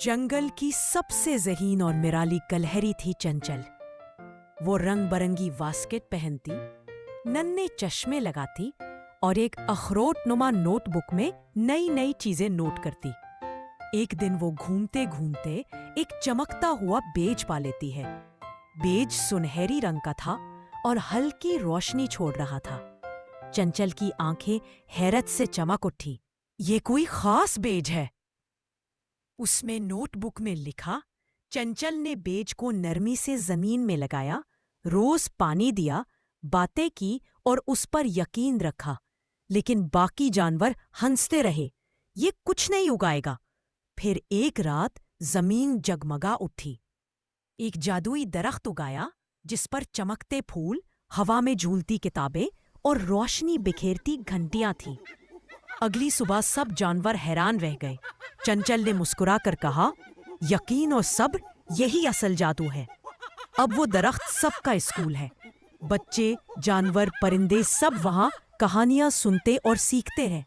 जंगल की सबसे ज़हीन और निराली कलहरी थी चंचल। वो रंग बरंगी वास्केट पहनती, नन्हे चश्मे लगाती और एक अखरोटनुमा नोटबुक में नई नई चीजें नोट करती। एक दिन वो घूमते घूमते एक चमकता हुआ बेज पा लेती है। बेज सुनहरी रंग का था और हल्की रोशनी छोड़ रहा था। चंचल की आंखें हैरत से चमक उठी। ये कोई खास बेज है, उसमें नोटबुक में लिखा। चंचल ने बेज को नरमी से जमीन में लगाया, रोज पानी दिया, बातें की और उस पर यकीन रखा। लेकिन बाकी जानवर हंसते रहे, ये कुछ नहीं उगाएगा। फिर एक रात जमीन जगमगा उठी। एक जादुई दरख्त उगाया जिस पर चमकते फूल, हवा में झूलती किताबें और रोशनी बिखेरती घंटियां थीं। अगली सुबह सब जानवर हैरान रह गए। चंचल ने मुस्कुराकर कहा, यकीन और सब्र, यही असल जादू है। अब वो दरख्त सबका स्कूल है। बच्चे, जानवर, परिंदे सब वहाँ कहानियां सुनते और सीखते हैं।